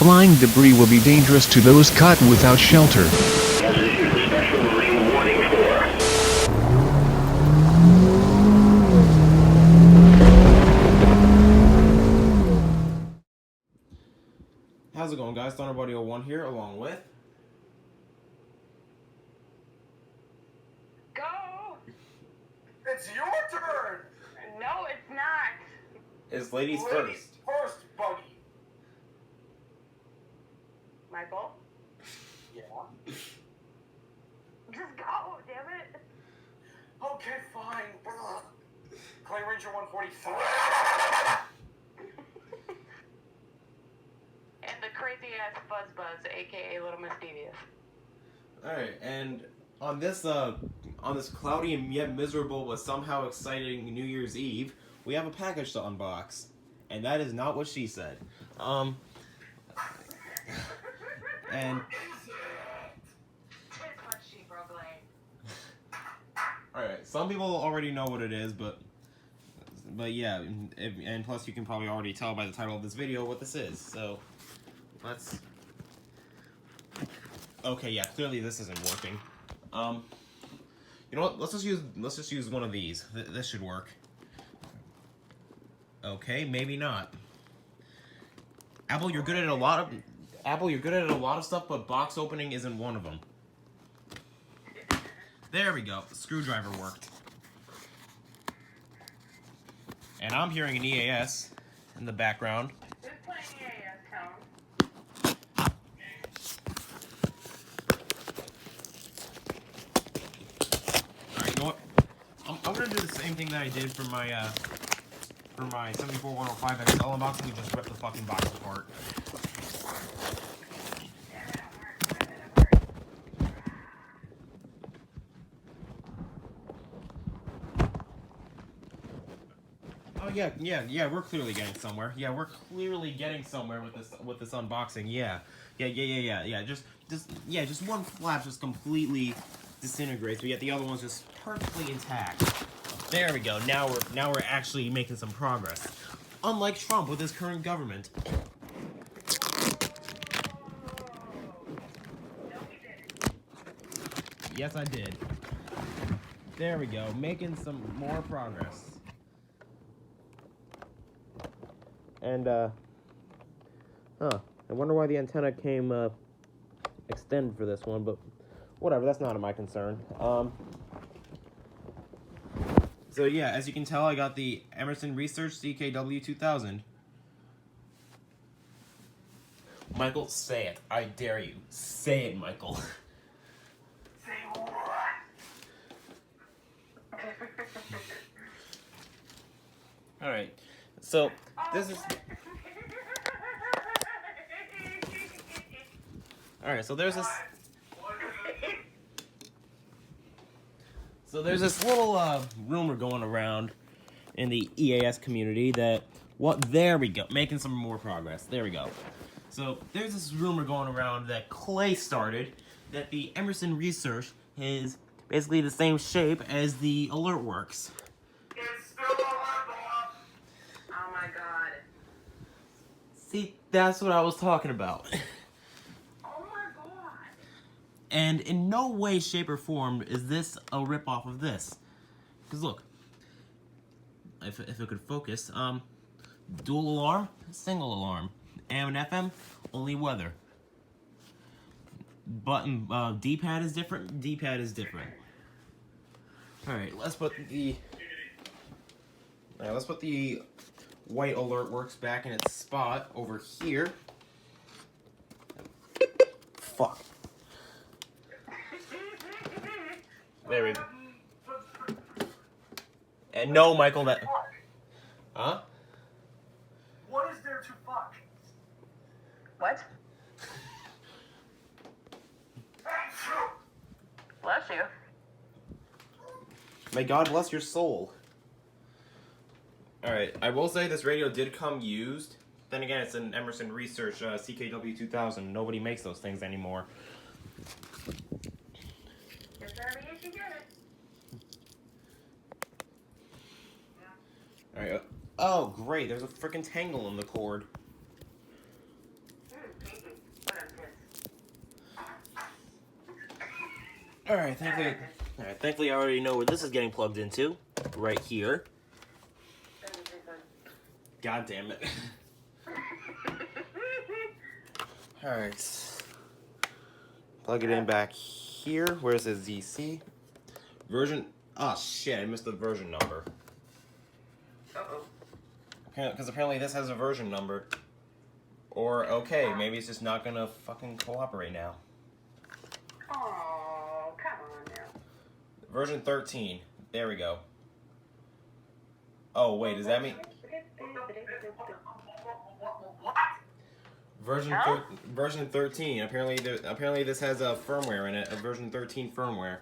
Flying debris will be dangerous to those caught without shelter. Has issued a special marine warning for. How's it going, guys? Thunderbody01 here, along with... Go! It's your turn! No, it's not. It's ladies first. First, Buggy. Michael? Yeah? Just go, damn it. Okay, fine. Clay Ranger 143. And the crazy ass Fuzzbuzz, aka Little Mischievous. Alright, and on this cloudy and yet miserable but somehow exciting New Year's Eve, we have a package to unbox. And that is not what she said. And... It's what she proclaimed. Alright, some people already know what it is, but yeah, and plus you can probably already tell by the title of this video what this is, so let's... Okay, yeah, clearly this isn't working. You know what, let's just use one of these. This should work. Okay, maybe not. Apple, you're good at a lot of stuff, but box opening isn't one of them. There we go. The screwdriver worked. And I'm hearing an EAS in the background. Who's playing EAS, Tone? Alright, you know what? I'm gonna do the same thing that I did for my 74105 XL unboxing. We just rip the fucking box apart. Oh yeah, we're clearly getting somewhere. Yeah, we're clearly getting somewhere with this unboxing. Yeah. Just one flap just completely disintegrates, but yet the other one's just perfectly intact. There we go. Now we're actually making some progress. Unlike Trump with his current government. Yes, I did. There we go. Making some more progress. And, I wonder why the antenna came, extended for this one, but whatever, that's not my concern. So yeah, as you can tell, I got the Emerson Research CKW2000. Michael, say it. I dare you. Say it, Michael. Say what? Alright, so this is... Alright, so there's this... So there's this little rumor going around in the EAS community that... there we go. Making some more progress. There we go. So there's this rumor going around that Clay started that the Emerson Research is basically the same shape as the AlertWorks. It's still a level. Oh my god. See, that's what I was talking about. Oh my god. And in no way, shape, or form is this a ripoff of this. Because look, if it could focus, dual alarm, single alarm. AM and FM, only weather. Button, D-pad is different, D-pad is different. Alright, let's put the white AlertWorks back in its spot over here. Fuck. There we go. And no, Michael, that... Huh? What is there to fuck? What? Bless you. May God bless your soul. Alright, I will say this radio did come used. Then again, it's an Emerson Research CKW2000. Nobody makes those things anymore. Just whatever you should get it. Alright, oh great, there's a freaking tangle in the cord. Pink Alright, thankfully I already know where this is getting plugged into. Right here. God damn it. Alright. Plug it in back here. Where's the ZC? Version. Oh shit, I missed the version number. Uh-oh. Because apparently this has a version number. Or, okay, maybe it's just not gonna fucking cooperate now. Oh, come on now. Version 13. There we go. Oh, wait, does that mean... What? Version 13. Apparently this has a firmware in it, a version 13 firmware.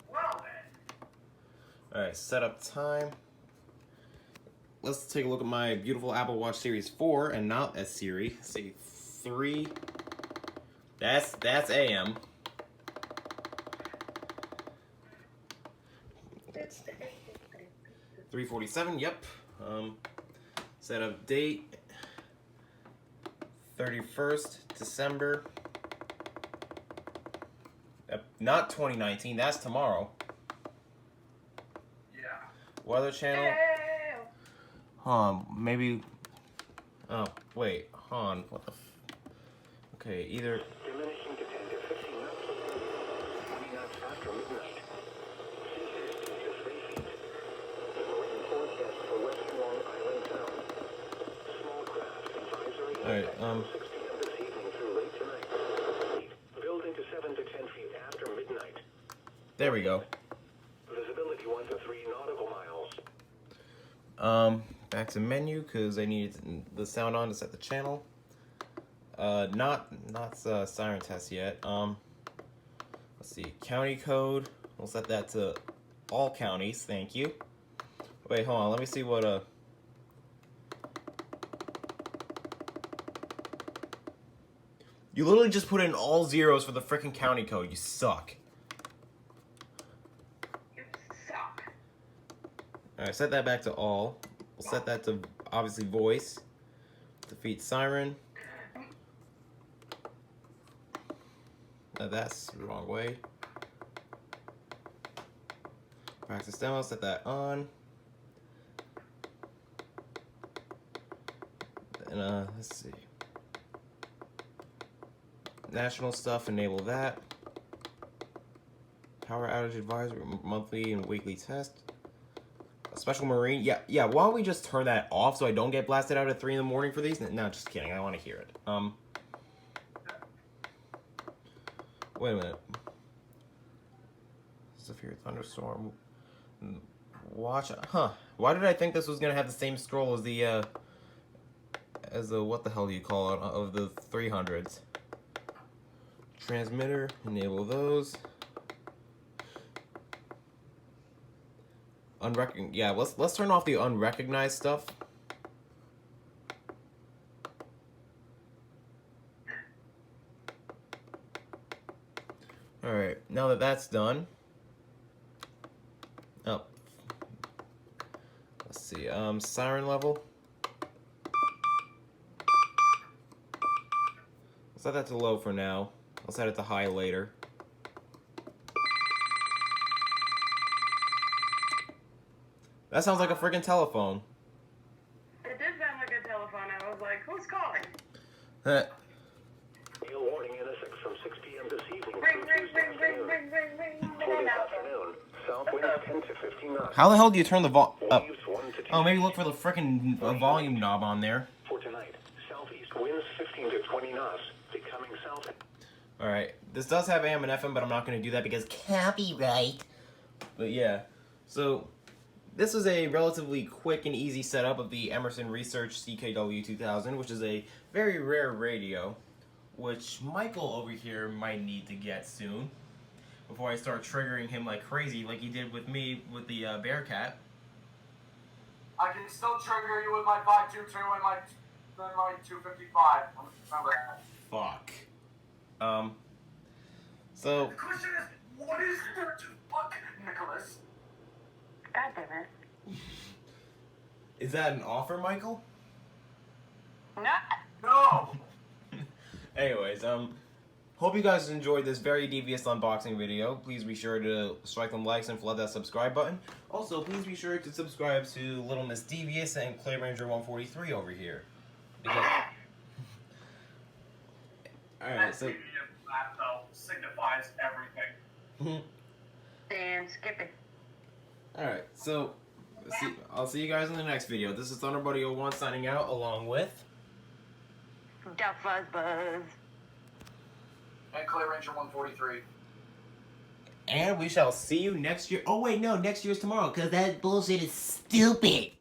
Well then. Alright, setup time. Let's take a look at my beautiful Apple Watch Series 4 and not S Series. Let's see, 3. That's AM. That's 3:47. Yep. Setup date 31st December. Not 2019. That's tomorrow. Yeah. Weather channel. Maybe. Oh, wait. What the okay, either. Diminishing to 10 to 15 knots. 20 knots after midnight. Sea haze to 3 feet. Marine forecast for West Long Island Sound. Small craft advisory. Alright, 6 p.m. this evening through late tonight. Building to 7 to 10 feet after midnight. there we go. Visibility 1 to 3 nautical miles. Back to menu, because I needed the sound on to set the channel. Not siren test yet. Let's see, county code. We'll set that to all counties, thank you. Wait, hold on, let me see what, you literally just put in all zeros for the frickin' county code, you suck. You suck. Alright, set that back to all. We'll set that to, obviously, voice. Defeat siren. That's the wrong way. Practice demo, set that on. And, let's see. National stuff, enable that. Power outage advisory, monthly and weekly test. A special marine, yeah. Why don't we just turn that off so I don't get blasted out at 3 in the morning for these? No, just kidding. I want to hear it. Wait a minute. Severe thunderstorm. Watch. Huh. Why did I think this was gonna have the same scroll as the what the hell do you call it of the 300s? Transmitter. Enable those. Yeah, let's turn off the unrecognized stuff. All right, now that that's done. Oh, let's see. Siren level. I'll set that to low for now. I'll set it to high later. That sounds like a friggin' telephone. It did sound like a telephone. I was like, who's calling? Hail warning in Essex from 6 p.m. this evening. Ring, through ring, Tuesday ring, ring, afternoon. ring, ring, ring, For ring. this afternoon, south winds 10 to 15 knots. How the hell do you turn the up? Waves 1 to 2. Oh, maybe look for the frickin' volume knob on there. For tonight, southeast winds 15 to 20 knots, becoming south. Alright, this does have AM and FM, but I'm not going to do that because copyright. But yeah, so this is a relatively quick and easy setup of the Emerson Research CKW2000, which is a very rare radio, which Michael over here might need to get soon, before I start triggering him like crazy, like he did with me with the Bearcat. I can still trigger you with my 522 and my 255. Remember that. Fuck. So... The question is, what is there to fuck, Nicholas? God damn it. Is that an offer, Michael? Not. No! Anyways, Hope you guys enjoyed this very devious unboxing video. Please be sure to strike them likes and flood that subscribe button. Also, please be sure to subscribe to Little Miss Devious and Clay Ranger 143 over here. Because... Alright, so... That, though, signifies everything. And skip it. Alright, so... I'll see you guys in the next video. This is Thunderbuddy01 signing out, along with... The Fuzzbuzz. And Clay Ranger 143. And we shall see you next year. Oh wait, no, next year's tomorrow, because that bullshit is stupid.